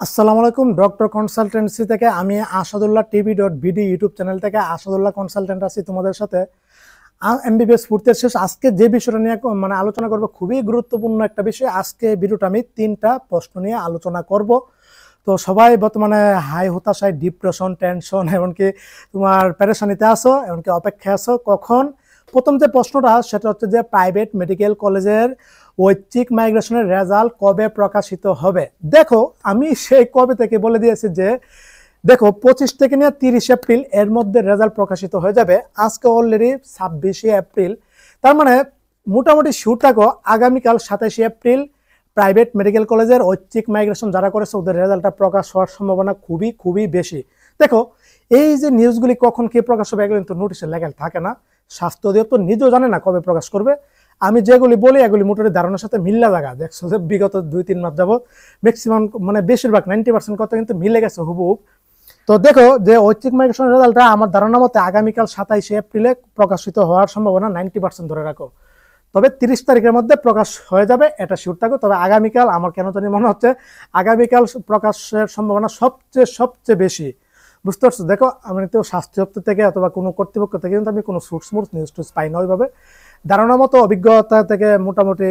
আসসালামু আলাইকুম। Doctor consultancy থেকে আমি আসাদুল্লাহ টিভি.বিডি ইউটিউব চ্যানেল থেকে আসাদুল্লাহ কনসালটেন্ট আছি তোমাদের সাথে। এমবিবিএস পড়তে শেষ। আজকে যে বিষয়টা নিয়ে আলোচনা করব খুবই গুরুত্বপূর্ণ একটা বিষয়। আজকে ভিডিওটা আমি 3টা প্রশ্ন নিয়ে আলোচনা করব। তো সবাই বর্তমানে হাই হতাশায়, ডিপ্রেশন, টেনশন, এমনকি তোমার পেরেশানিতে আছো, এমনকি অপেক্ষায় আছো কখন প্রথম যে প্রশ্নটা সেটা হচ্ছে যে প্রাইভেট মেডিকেল কলেজের ঐচ্ছিক মাইগ্রেশনের রেজাল্ট কবে প্রকাশিত হবে। দেখো আমি সেই কবে থেকে বলে দিয়েছি যে দেখো 25 থেকে নিয়ে 30 এপ্রিল এর মধ্যে রেজাল্ট প্রকাশিত হয়ে যাবে। আজকে অলরেডি 26 এপ্রিল, তার মানে মোটামুটি শুট থাকো আগামীকাল 27 এপ্রিল প্রাইভেট মেডিকেল কলেজের ঐচ্ছিক মাইগ্রেশন যারা করেছে ওদের রেজাল্টটা প্রকাশ হওয়ার সম্ভাবনা খুবই খুবই বেশি। দেখো এই যে নিউজগুলি কখন কে প্রকাশ হবে এগুলো কিন্তু নোটিশে লেখা থাকে না। স্বাস্থ্য অধিদপ্তর নিজেও জানে না কবে প্রকাশ করবে। আমি যেগুলি বলি এগুলি মোটামুটি ধারণার সাথে মিল্লা জায়গা দেখছো যে বিগত 2-3 মাস যাবত ম্যাক্সিমাম বেশিরভাগ 90% কথা কিন্তু মিলে গেছে হুবহুব। তো দেখো যে ঐচ্ছিক মাইগ্রেশন রেজাল্টটা আমার ধারণা মতে আগামীকাল 27 এপ্রিলে প্রকাশিত হওয়ার সম্ভাবনা 90% ধরে রাখো। তবে 30 তারিখের মধ্যে প্রকাশ হয়ে যাবে এটা শিওর থাকো। তবে আগামীকাল আমার কেন জানি মনে হচ্ছে আগামীকাল প্রকাশের সম্ভাবনা সবচেয়ে বেশি। বুঝতে পারছো? দেখো আমি তো স্বাস্থ্য দপ্তর থেকে অথবা কোনো কর্তৃপক্ষ থেকে কিন্তু আমি কোনো সুটসমুট নিউজ টুজ পাই না ওইভাবে। ধারণা মতো অভিজ্ঞতা থেকে মোটামুটি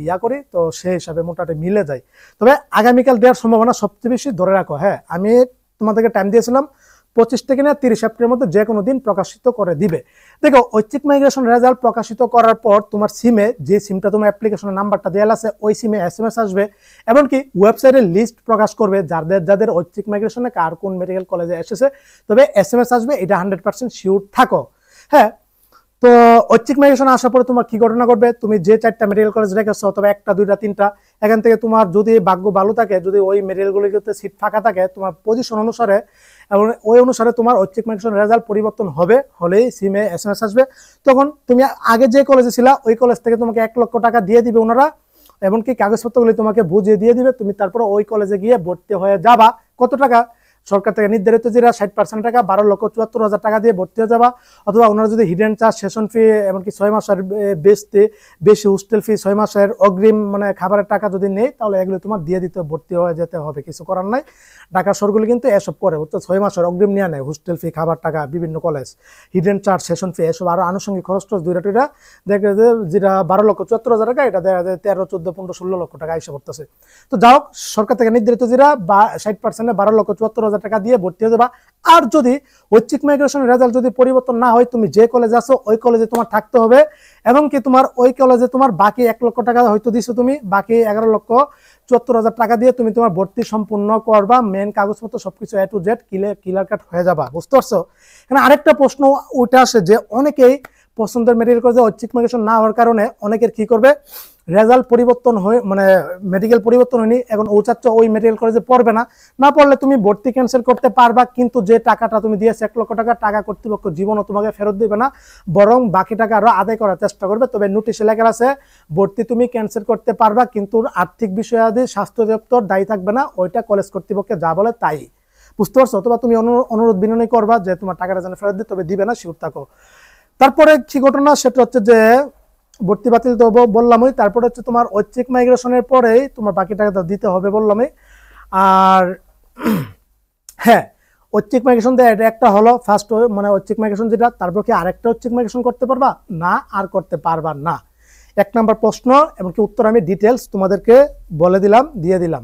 ইয়া করি, তো সেই হিসাবে মোটামুটি মিলে যায়। তবে আগামীকাল দেওয়ার সম্ভাবনা সবচেয়ে বেশি ধরে রাখো। হ্যাঁ, আমি তোমাদেরকে টাইম দিয়েছিলাম 25 থেকে না 30 এপ্রিলের মধ্যে যে কোনো দিন প্রকাশিত করে দিবে। দেখো ঐচ্ছিক মাইগ্রেশন রেজাল্ট প্রকাশিত করার পর তোমার সিমে যে সিমটা তোমার অ্যাপ্লিকেশনের নাম্বারটা দেওয়া আছে ওই সিমে SMS আসবে, এমনকি ওয়েবসাইটে লিস্ট প্রকাশ করবে যাদের ঐচ্ছিক মাইগ্রেশনে কার কোন মেডিকেল কলেজে এসেছে। তবে SMS আসবে, এটা 100% শিওর থাকো। হ্যাঁ, তো ঐচ্ছিক মাইগ্রেশন আসার পরে তোমার কি ঘটনা ঘটবে, তুমি যে 4টা মেডিকেল কলেজ রেখেছো অথবা 1টা 2টা 3টা, এখান থেকে তোমার যদি ভাগ্য ভালো থাকে, যদি ওই মেডিকেলগুলিতে সিট ফাঁকা থাকে তোমার পজিশন অনুসারে এবং ওই অনুসারে তোমার ঐচ্ছিক মাইগ্রেশন রেজাল্ট পরিবর্তন হবে, হলেই সিমে SMS আসবে। তখন তুমি আগে যে কলেজে ছিলা ওই কলেজ থেকে তোমাকে 1 লক্ষ টাকা দিয়ে দিবে ওনারা, এমনকি কাগজপত্রগুলি তোমাকে বুঝিয়ে দিয়ে দিবে। তুমি তারপরে ওই কলেজে গিয়ে ভর্তি হয়ে যাবা। কত টাকা সরকার থেকে নির্ধারিত যেটা 60% টাকা, 12,74,000 টাকা দিয়ে ভর্তি হয়ে যাবা। অথবা ওনারা যদি হিডেন চার্জ, সেশন ফি, এমনকি 6 মাসের বেশি হোস্টেল ফি, 6 মাসের অগ্রিম খাবারের টাকা যদি নেই তাহলে এগুলো তোমার দিয়ে দিতে ভর্তি হয়ে যেতে হবে, কিছু করার নাই। ঢাকা শহরগুলি কিন্তু এসব করে, বুঝতো, 6 মাসের অগ্রিম নিয়ে নেয়, হোস্টেল ফি, খাবার টাকা, বিভিন্ন কলেজ, হিডেন চার্জ, সেশন ফি, এসব আরো আনুষঙ্গিক খরচ টরচ দুইটা টুইটা দেখে যেটা 12,74,000 টাকা, এটা দেখা যায় 13, 14, 15, 16 লক্ষ টাকা এসে পড়তেছে। তো যাও সরকার থেকে নির্ধারিত যেটা 60% 12,74,000 টাকা দিয়ে ভর্তি হয়ে যাবা। আর যদি ঐচ্ছিক মাইগ্রেশনের রেজাল্ট যদি পরিবর্তন না হয়, তুমি যে কলেজে আছো ওই কলেজে তোমার থাকতে হবে, এবং কি তোমার ওই কলেজে তোমার বাকি 1 লক্ষ টাকা হয়তো দিছো, তুমি বাকি 11,74,000 টাকা দিয়ে তুমি তোমার ভর্তি সম্পূর্ণ করবা, মেন কাগজপত্র সবকিছু A to Z clear cut হয়ে যাবা। বুঝতে পারছো? এখানে আরেকটা প্রশ্ন উঠে আসে যে অনেকেই পছন্দের মেডিকেল কলেজে ঐচ্ছিক মাইগ্রেশন না হওয়ার কারণে অনেকের কি করবে, রেজাল্ট পরিবর্তন হয়ে মেডিকেল পরিবর্তন হয়নি, এখন ও চাচ্ছ ওই মেডিকেল কলেজে পড়বে না। না পড়লে তুমি ভর্তি ক্যান্সেল করতে পারবা, কিন্তু যে টাকাটা তুমি দিয়েছো 1 লক্ষ টাকা কর্তৃপক্ষ জীবনও তোমাকে ফেরত দিবে না, বরং বাকি টাকা আরো আদায় করার চেষ্টা করবে। তবে নোটিশে লেখা আছে ভর্তি তুমি ক্যান্সেল করতে পারবা, কিন্তু আর্থিক বিষয়াদি স্বাস্থ্য দপ্তর দায়ী থাকবে না, ওইটা কলেজ কর্তৃপক্ষে যা বলে তাই। বুঝতে পারছো? অথবা তুমি অনুরোধ বিনয় করবা যে তোমার টাকাটা যেন ফেরত দিই, তবে দিবে না, শিওর থাকো। তারপরে কি ঘটনা সেটা হচ্ছে যে ভর্তি বাতিল তো বললামই, তারপরে হচ্ছে তোমার ঐচ্ছিক মাইগ্রেশনের পরেই তোমার বাকি টাকা দিতে হবে বললামই। আর হ্যাঁ, ঐচ্ছিক মাইগ্রেশন দেয় এটা একটা হলো ফার্স্ট ঐচ্ছিক মাইগ্রেশন যেটা, তারপর কি আরেকটা ঐচ্ছিক মাইগ্রেশন করতে পারবা না? আর করতে পারবা না। 1 নাম্বার প্রশ্ন, এমনকি উত্তর আমি ডিটেলস তোমাদেরকে বলে দিলাম, দিয়ে দিলাম।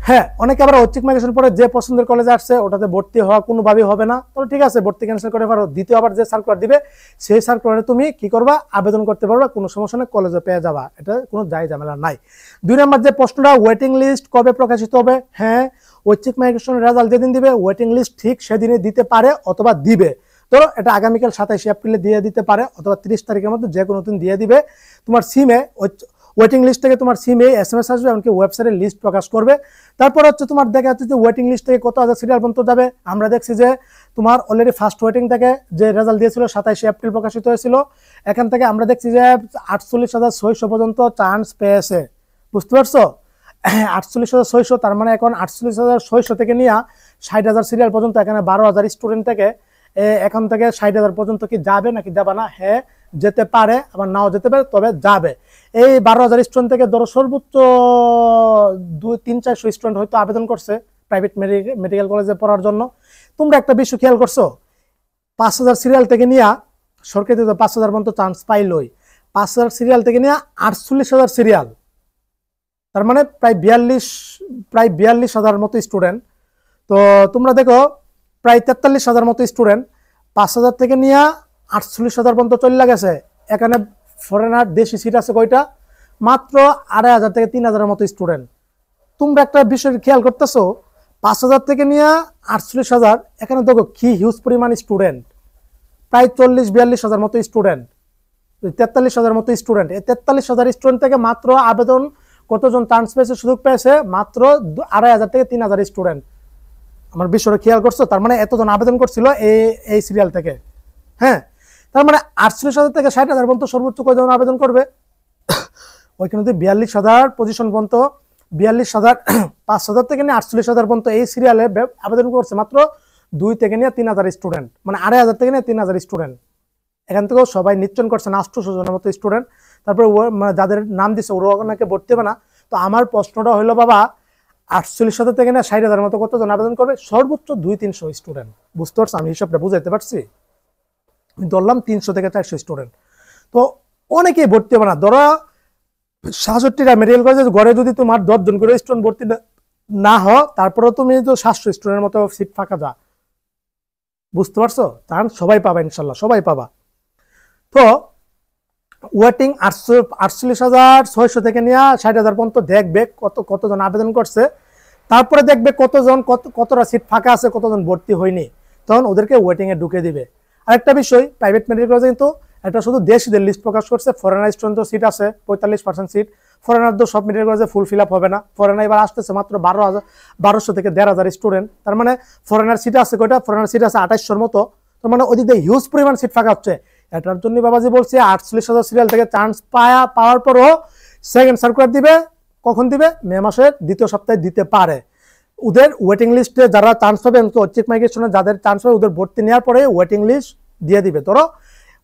হ্যাঁ, অনেকে আবার ঐচ্ছিক মাইগ্রেশন পরে যে পছন্দের কলেজে আসছে ওটাতে ভর্তি হওয়া কোনোভাবেই হবে না, তাহলে ঠিক আছে ভর্তি ক্যান্সেল করে পারো। দ্বিতীয় আবার যে সার্কুলার দিবে সেই সার্কুলারে তুমি কি করবা, আবেদন করতে পারবা, কোনো সমস্যা নেই, কলেজে পেয়ে যাবা, এটা কোনো দায় ঝামেলা নাই। 2 নম্বর যে প্রশ্নটা, ওয়েটিং লিস্ট কবে প্রকাশিত হবে? হ্যাঁ, ঐচ্ছিক মাইগ্রেশনের রেজাল্ট যেদিন দিবে ওয়েটিং লিস্ট ঠিক সেদিনে দিতে পারে অথবা দিবে। তো এটা আগামীকাল 27 এপ্রিলে দিয়ে দিতে পারে, অথবা 30 তারিখের মধ্যে যে কোনো দিন দিয়ে দিবে। তোমার সিমে ওয়েটিং লিস্ট থেকে তোমার সিমে SMS আসবে, এমনকি ওয়েবসাইটে লিস্ট প্রকাশ করবে। তারপর হচ্ছে তোমার দেখা যাচ্ছে যে ওয়েটিং লিস্ট থেকে কত হাজার সিরিয়াল পর্যন্ত যাবে। আমরা দেখছি যে তোমার অলরেডি ফার্স্ট ওয়েটিং থেকে যে রেজাল্ট দিয়েছিল 27 এপ্রিল প্রকাশিত হয়েছিল, এখান থেকে আমরা দেখছি যে 48,600 পর্যন্ত চান্স পেয়েছে। বুঝতে পারছো? 48,600, তার মানে এখন 48,600 থেকে নিয়ে 60,000 সিরিয়াল পর্যন্ত, এখানে 12,000 স্টুডেন্ট থেকে এখন থেকে 60,000 পর্যন্ত কি যাবে নাকি যাবে না? হ্যাঁ যেতে পারে, আবার নাও যেতে পারে, তবে যাবে। এই 12,000 স্টুডেন্ট থেকে ধরো সর্বোচ্চ 200-300-400 স্টুডেন্ট হয়তো আবেদন করছে প্রাইভেট মেডিকেল কলেজে পড়ার জন্য। তোমরা একটা বিষয় খেয়াল করছো, 5,000 সিরিয়াল থেকে নিয়ে সরকারি তো 5,000 পর্যন্ত চান্স পাইলই, 5,000 সিরিয়াল থেকে নিয়ে 48,000 সিরিয়াল, তার মানে প্রায় 42,000 মতো স্টুডেন্ট। তো তোমরা দেখো প্রায় 43,000 মতো স্টুডেন্ট, 5,000 থেকে নিয়ে 48,000 পর্যন্ত চলে গেছে। এখানে ফরেনার দেশি সিট আছে কয়টা? মাত্র 2,500 থেকে 3,000 মতো স্টুডেন্ট। তোমরা একটা বিষয় খেয়াল করতেছো, 5,000 থেকে নিয়ে 48,000, এখানে দেখো কি হিউজ পরিমাণ স্টুডেন্ট, প্রায় 40-42,000 মতো স্টুডেন্ট, 43,000 মতো স্টুডেন্ট। এই 43,000 স্টুডেন্ট থেকে মাত্র আবেদন কতজন চান্স পেয়েছে, সুযোগ পেয়েছে? মাত্র 2,500 থেকে 3,000 স্টুডেন্ট। আমার বিষয়টা খেয়াল করছো? তার মানে এতজন আবেদন করছিল এই সিরিয়াল থেকে। হ্যাঁ, তার মানে 48,000 থেকে 60,000 পর্যন্ত সর্বোচ্চ কয়জন আবেদন করবে? ওইখানে 42,000 পজিশন পর্যন্ত, 42,000, 5,000 থেকে নিয়ে 48,000 পর্যন্ত এই সিরিয়ালে আবেদন করছে মাত্র 2 থেকে নিয়ে 3,000 স্টুডেন্ট, মানে 2,500 থেকে নিয়ে 3,000 স্টুডেন্ট। এখান থেকেও সবাই নিশ্চয়ন করছে 800 জনের মতো স্টুডেন্ট। তারপরে যাদের নাম দিচ্ছে ওরা ওনাকে ভর্তি হবে না। তো আমার প্রশ্নটা হলো বাবা, 48,000 থেকে নিয়ে 60,000 মতো কতজন আবেদন করবে? সর্বোচ্চ 200-300 স্টুডেন্ট। বুঝতে পারছো? আমি হিসাবটা বুঝাইতে পারছি? আমি ধরলাম 300 থেকে 400 স্টুডেন্ট। তো অনেকেই ভর্তি হবে না। ধরো 66টা মেডিকেল কলেজে ঘরে যদি তোমার 10 জন করে স্টুডেন্ট ভর্তি না হয়, তারপরে তুমি তো 700 স্টুডেন্টের মতো সিট ফাঁকা যা। বুঝতে পারছো? কারণ সবাই পাবা, ইনশাল্লাহ সবাই পাবা। তো ওয়েটিং 48,600 থেকে নিয়ে 60,000 পর্যন্ত দেখবে কতজন আবেদন করছে, তারপরে দেখবে কতটা সিট ফাঁকা আছে, কতজন ভর্তি হয়নি, তখন ওদেরকে ওয়েটিং এ ঢুকে দিবে। আরেকটা বিষয়, প্রাইভেট মেডিকেল কলেজে কিন্তু এটা শুধু দেশিদের লিস্ট প্রকাশ করছে, ফরেনার স্টুডেন্ট সিট আছে 45% সিট। ফরেনার তো সব মেডিকেল কলেজে ফুল ফিল আপ হবে না। ফরেনার এবার আসতেছে মাত্র 1200 থেকে 1,500 স্টুডেন্ট। তার মানে ফরেনার সিট আছে কয়টা? ফরেনার সিট আছে 2800 মতো। তার মানে ওদিক দিয়ে হিউজ পরিমাণ সিট ফাঁকা হচ্ছে। এটার জন্য বাবাজি বলছি 48,000 সিরিয়াল থেকে চান্স পাওয়ার পরও সেকেন্ড সার্কুলার দিবে। কখন দিবে? মে মাসের 2য় সপ্তাহে দিতে পারে। ওদের ওয়েটিং লিস্টে যারা চান্স পাবে, ঐচ্ছিক মাইগ্রেশনে যাদের চান্স পাবে, ওদের ভর্তি নেওয়ার পরে ওয়েটিং লিস্ট দিয়ে দিবে। ধরো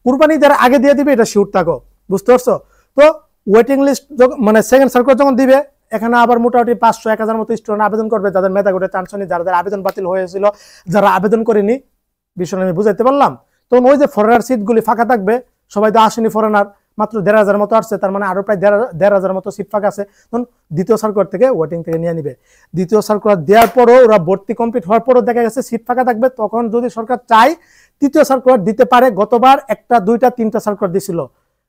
কুরবানি যারা আগে দিয়ে দিবে, এটা শিওর থাকো। বুঝতে পারছো? তো ওয়েটিং লিস্ট মানে সেকেন্ড সার্কুলার যখন দিবে, এখানে আবার মোটামুটি 500-1,000 মতো স্টুডেন্ট আবেদন করবে, যাদের মেধা কোটায় চান্স হয়নি, যাদের আবেদন বাতিল হয়েছিল, যারা আবেদন করেনি। বিষয়টা আমি বুঝাইতে পারলাম? তখন ওই যে ফরেনার সিটগুলি ফাঁকা থাকবে, সবাই তো আসেনি ফরেনার, মাত্র 1,500 মতো আসছে, তার মানে আরো প্রায় 1,500 মতো সিট ফাঁকা আছে। তখন দ্বিতীয় সার্কুলার থেকে ওয়েটিং থেকে নিয়ে নিবে। দ্বিতীয় সার্কুলার দেওয়ার পরও ওরা ভর্তি কমপ্লিট হওয়ার পরও দেখা গেছে সিট ফাঁকা থাকবে, তখন যদি সরকার চায় তৃতীয় সার্কুলার দিতে পারে। গতবার 1টা 2টা 3টা সার্কুলার দিছিল,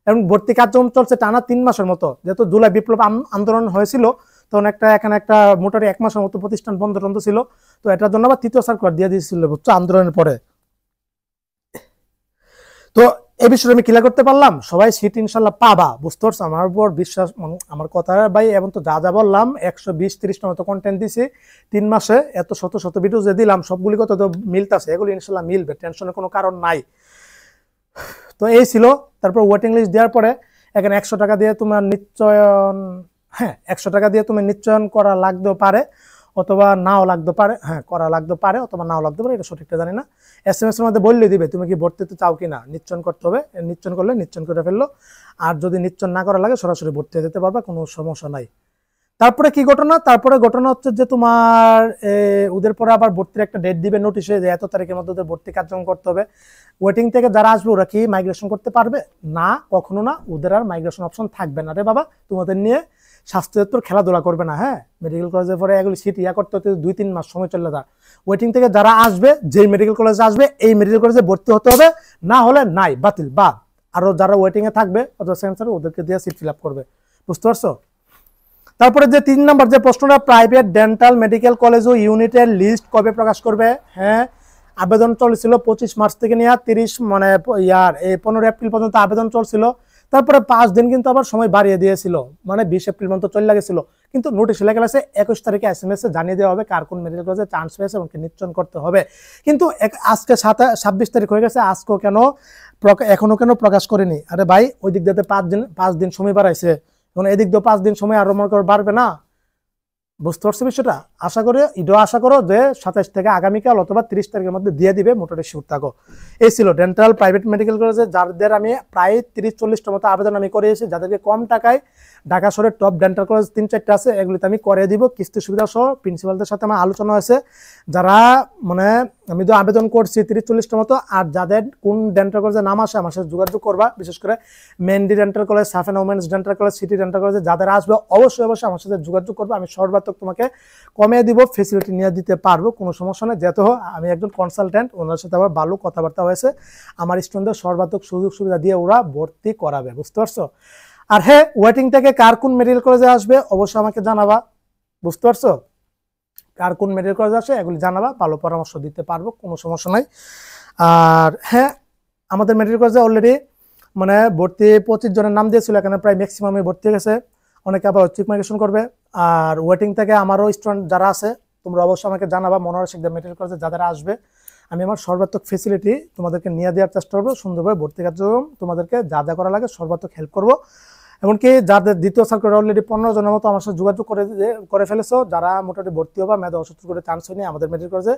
এবং ভর্তি কার্যক্রম চলছে টানা 3 মাসের মতো। যেহেতু জুলাই বিপ্লব আন্দোলন হয়েছিল, তখন এখানে একটা মোটামুটি 1 মাসের মতো প্রতিষ্ঠান বন্ধ ছিল। তো এটার জন্য আবার তৃতীয় সার্কুলার দিয়ে দিয়েছিল, বুঝছো, আন্দোলনের পরে। তো এই বিষয়ে আমি ক্লিয়ার করতে পারলাম, সবাই সিট ইনশাল্লাহ পাবা। বুঝতে পারছো? আমার উপর বিশ্বাস, আমার কথা ভাই। এবং তো যা বললাম 120-30টা মতো কন্টেন্ট দিছি 3 মাসে, এত শত ভিডিও যে দিলাম সবগুলি কত তো মিলতেছে, এগুলি ইনশাল্লাহ মিলবে, টেনশনের কোনো কারণ নাই। তো এই ছিল। তারপর ওয়েটিং লিস্ট দেওয়ার পরে এখানে 100 টাকা দিয়ে তোমার নিশ্চয়ন, 100 টাকা দিয়ে তুমি নিশ্চয়ন করা লাগতেও পারে, অথবা নাও লাগতে পারে। করা লাগতে পারে অথবা নাও লাগতে পারে, এটা সঠিকটা জানি না। SMS এর মধ্যে বললে দিবে তুমি কি ভর্তি হতে চাও কিনা, নিশ্চয়ন করতে হবে। নিশ্চয়ন করলে নিশ্চয়ন করে ফেললো। আর যদি নিশ্চয়ন না করা লাগে সরাসরি ভর্তি হয়ে যেতে পারবে, কোনো সমস্যা নাই। তারপরে কি ঘটনা? তারপরে ঘটনা হচ্ছে যে তোমার ওদের পরে আবার ভর্তির একটা ডেট দিবে নোটিশে, যে এত তারিখের মধ্যে ওদের ভর্তি কার্যক্রম করতে হবে। ওয়েটিং থেকে যারা আসবে ওরা কি মাইগ্রেশন করতে পারবে না? কখনো না, ওদের আর মাইগ্রেশন অপশন থাকবে না রে বাবা। তোমাদের নিয়ে স্বাস্থ্য দপ্তর খেলাধুলা করবে না। মেডিকেল কলেজের পরে এগুলি সিট করতে হতে 2-3 মাস সময় চলে যায়। ওয়েটিং থেকে যারা আসবে, যেই মেডিকেল কলেজে আসবে এই মেডিকেল কলেজে ভর্তি হতে হবে, না হলে নাই, বাতিল। বা আরো যারা ওয়েটিং এ থাকবে ওদেরকে দিয়ে সিট ফিল আপ করবে। বুঝতে পারছো? তারপরে যে 3 নম্বর যে প্রশ্নটা, প্রাইভেট ডেন্টাল মেডিকেল কলেজ ও ইউনিটের লিস্ট কবে প্রকাশ করবে? আবেদন চলছিল 25 মার্চ থেকে নিয়ে 30 মানে 15 এপ্রিল পর্যন্ত আবেদন চলছিল। তারপরে 5 দিন কিন্তু আবার সময় বাড়িয়ে দিয়েছিল, মানে 20 এপ্রিল পর্যন্ত চলে গেছিল। কিন্তু নোটিশ লেখা আছে 21 তারিখে SMS এ জানিয়ে দেওয়া হবে কার কোন মেডিকেল কলেজে চান্স পেয়েছে এবং নিশ্চয়ন করতে হবে। কিন্তু আজকে 26 তারিখ হয়ে গেছে, আজকেও এখনো কেন প্রকাশ করেনি? আরে ভাই, ওই দিক দিয়ে 5 দিন সময় বাড়াইছে, এখন এদিক দিয়ে 5 দিন সময় আরো মনে করে বাড়বে না? বুঝতে পারছো বিষয়টা? আশা করো যে 27 থেকে আগামীকাল অথবা 30 তারিখের মধ্যে দিয়ে দিবে, মোটামুটি শিওর থাকো। এই ছিল ডেন্টাল প্রাইভেট মেডিকেল কলেজে যাদের আমি প্রায় 30-40টা মতো আবেদন আমি করিয়েছি, যাদেরকে কম টাকায় ঢাকা শহরের টপ ডেন্টাল কলেজ 3-4টা আছে, এগুলিতে আমি করে দিব কিস্তি সুবিধা সহ। প্রিন্সিপালদের সাথে আমার আলোচনা হয়েছে, যারা মানে আমি তো আবেদন করছি 30-40টা মতো, আর যাদের কোন ডেন্টাল কলেজে নাম আসে আমার সাথে যোগাযোগ করবা। বিশেষ করে Mandy dental college, Saphena women's dental college, city dental কলেজে যাদের আসবে অবশ্যই আমার সাথে যোগাযোগ করবো। আমি সর্বাত্মক তোমাকে কমিয়ে দিব, ফেসিলিটি নিয়ে দিতে পারবো, কোনো সমস্যা নেই। যেহেতু আমি একজন কনসালটেন্ট, ওনার সাথে আবার ভালো কথাবার্তা হয়েছে, আমার স্টুডেন্টদের সর্বাত্মক সুযোগ সুবিধা দিয়ে ওরা ভর্তি করাবে, বুঝতে পারছো? আর হ্যাঁ, ওয়েটিং থেকে কার কোন মেডিকেল কলেজে আসবে অবশ্যই আমাকে জানাবা, বুঝতে পারছো? কার কোন মেডিকেল কলেজে আসে এগুলি জানাবা, ভালো পরামর্শ দিতে পারবো, কোনো সমস্যা নাই। আর হ্যাঁ, আমাদের মেডিকেল কলেজে অলরেডি মানে ভর্তি 25 জনের নাম দিয়েছিল, এখানে প্রায় ম্যাক্সিমামই ভর্তি হয়ে গেছে, অনেকে আবার ঐচ্ছিক মাইগ্রেশন করবে। আর ওয়েটিং থেকে আমারও স্টুডেন্ট যারা আছে তোমরা অবশ্যই আমাকে জানাবা, মনোহর শিকদার মেডিকেল কলেজে যারা আসবে আমি আমার সর্বাত্মক ফেসিলিটি তোমাদেরকে নিয়ে দেওয়ার চেষ্টা করবো, সুন্দরভাবে ভর্তি কার্যক্রম তোমাদেরকে যা যা করা লাগে সর্বাত্মক হেল্প করবো। এমনকি যাদের দ্বিতীয় সার্কুলার অলরেডি 15 জনের মতো আমার সাথে যোগাযোগ করে ফেলেছো, যারা মোটামুটি ভর্তি হবা, মেধা অসুস্থ করে চান্স হয়নি আমাদের মেডিকেল কলেজে,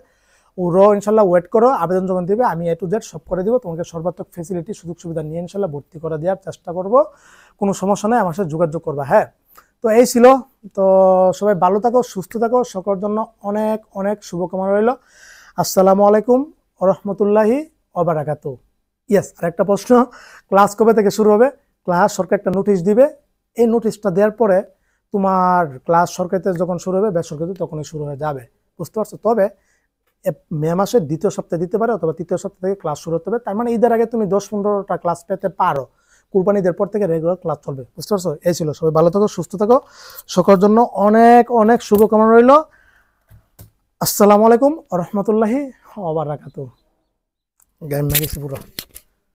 ওরাও ইনশাল্লাহ ওয়েট করো, আবেদন জমা দিবে, আমি A to Z সব করে দিব, তোমাকে সর্বাত্মক ফেসিলিটি সুযোগ সুবিধা নিয়ে ইনশাল্লাহ ভর্তি করে দেওয়ার চেষ্টা করব, কোনো সমস্যা নেই, আমার সাথে যোগাযোগ করবা। হ্যাঁ, তো এই ছিল। তো সবাই ভালো থাকো, সুস্থ থাকো, সকলের জন্য অনেক অনেক শুভকামনা রইল। আসসালামু আলাইকুম রহমতুল্লাহি ওবারাকাতু। ইয়েস, আরেকটা প্রশ্ন, ক্লাস কবে থেকে শুরু হবে? ক্লাস সরকার একটা নোটিশ দিবে, এই নোটিশটা দেওয়ার পরে তোমার ক্লাস সরকারিতে যখন শুরু হবে, বেসরকারিতে তখনই শুরু হয়ে যাবে, বুঝতে পারছো? তবে মে মাসের দ্বিতীয় সপ্তাহে দিতে পারে অথবা তৃতীয় সপ্তাহ থেকে ক্লাস শুরু হতে হবে, তার মানে ঈদের আগে তুমি 10-15টা ক্লাস পেতে পারো, কুরবানি ঈদের পর থেকে রেগুলার ক্লাস চলবে, বুঝতে পারছো? এই ছিল। সবাই ভালো থাকো, সুস্থ থাকো, সকলের জন্য অনেক অনেক শুভকামনা রইল। আসসালামু আলাইকুম রহমতুল্লাহি ওয়া বারাকাতুহু। গাইম না গেছি পুরো।